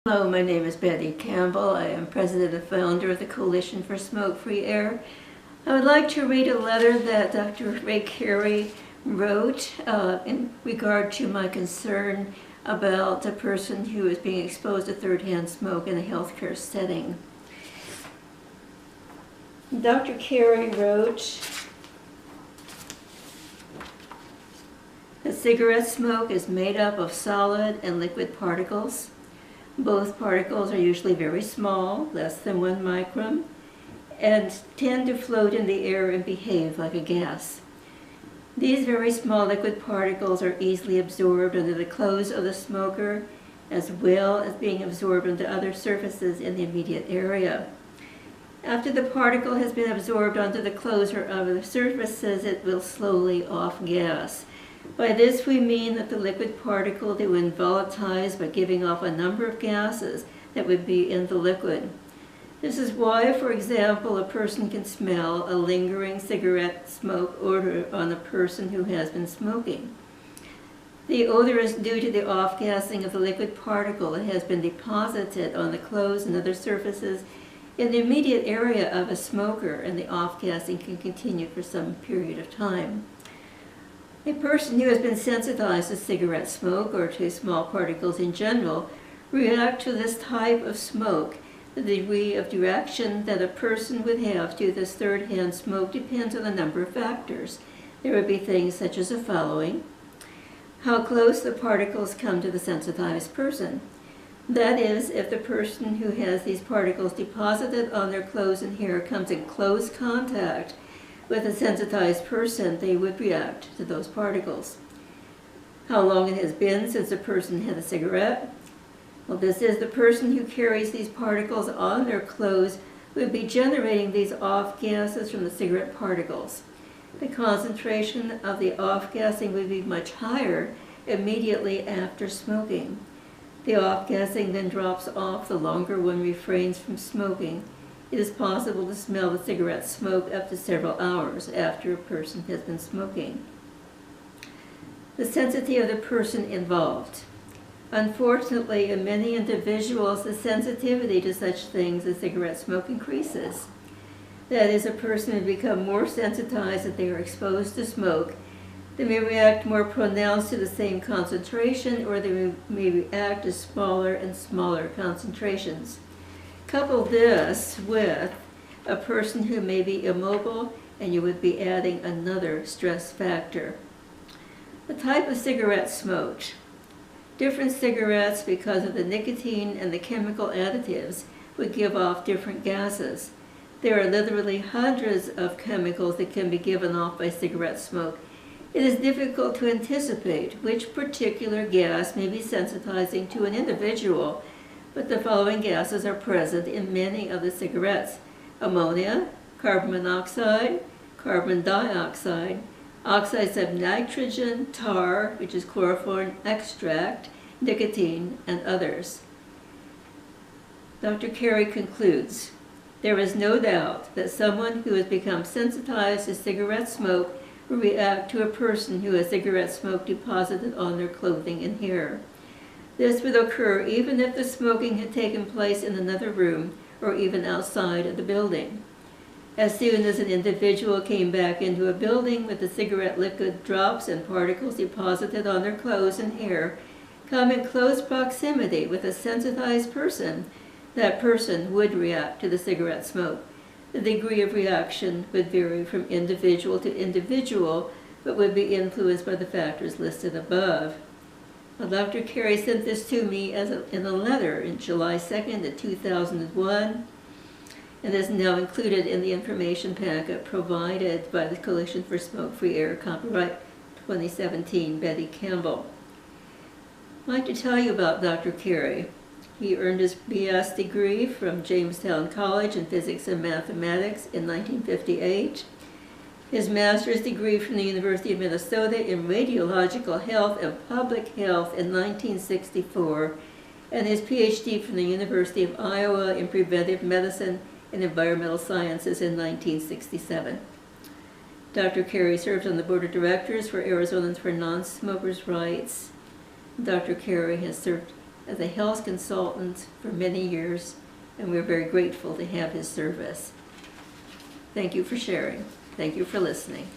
Hello, my name is Betty Campbell. I am president and founder of the Coalition for Smoke-Free Air. I would like to read a letter that Dr. Ray Carey wrote in regard to my concern about a person who is being exposed to third-hand smoke in a healthcare setting. Dr. Carey wrote that cigarette smoke is made up of solid and liquid particles. Both particles are usually very small, less than 1 micron, and tend to float in the air and behave like a gas. These very small liquid particles are easily absorbed under the clothes of the smoker, as well as being absorbed into other surfaces in the immediate area. After the particle has been absorbed onto the clothes or other surfaces, it will slowly off-gas. By this we mean that the liquid particle will volatilize by giving off a number of gases that would be in the liquid. This is why, for example, a person can smell a lingering cigarette smoke odor on a person who has been smoking. The odor is due to the off-gassing of the liquid particle that has been deposited on the clothes and other surfaces in the immediate area of a smoker, and the off-gassing can continue for some period of time. A person who has been sensitized to cigarette smoke or to small particles in general react to this type of smoke. The degree of reaction that a person would have to this third-hand smoke depends on a number of factors. There would be things such as the following: how close the particles come to the sensitized person. That is, if the person who has these particles deposited on their clothes and hair comes in close contact with a sensitized person, they would react to those particles. How long it has been since a person had a cigarette. Well, this is, the person who carries these particles on their clothes would be generating these off-gases from the cigarette particles. The concentration of the off-gassing would be much higher immediately after smoking. The off-gassing then drops off the longer one refrains from smoking. It is possible to smell the cigarette smoke up to several hours after a person has been smoking. The sensitivity of the person involved. Unfortunately, in many individuals, the sensitivity to such things as cigarette smoke increases. That is, a person may become more sensitized if they are exposed to smoke. They may react more pronounced to the same concentration, or they may react to smaller and smaller concentrations. Couple this with a person who may be immobile, and you would be adding another stress factor. The type of cigarette smoked. Different cigarettes, because of the nicotine and the chemical additives, would give off different gases. There are literally hundreds of chemicals that can be given off by cigarette smoke. It is difficult to anticipate which particular gas may be sensitizing to an individual, but the following gases are present in many of the cigarettes: ammonia, carbon monoxide, carbon dioxide, oxides of nitrogen, tar, which is chloroform extract, nicotine, and others. Dr. Carey concludes, there is no doubt that someone who has become sensitized to cigarette smoke will react to a person who has cigarette smoke deposited on their clothing and hair. This would occur even if the smoking had taken place in another room or even outside of the building. As soon as an individual came back into a building with the cigarette liquid drops and particles deposited on their clothes and hair come in close proximity with a sensitized person, that person would react to the cigarette smoke. The degree of reaction would vary from individual to individual, but would be influenced by the factors listed above. Well, Dr. Carey sent this to me in a letter in July 2nd of 2001, and is now included in the information packet provided by the Coalition for Smoke-Free Air, copyright 2017, Betty Campbell. I'd like to tell you about Dr. Carey. He earned his BS degree from Jamestown College in Physics and Mathematics in 1958. His master's degree from the University of Minnesota in Radiological Health and Public Health in 1964, and his PhD from the University of Iowa in Preventive Medicine and Environmental Sciences in 1967. Dr. Carey serves on the Board of Directors for Arizonans for Non-Smokers' Rights. Dr. Carey has served as a health consultant for many years, and we're very grateful to have his service. Thank you for sharing. Thank you for listening.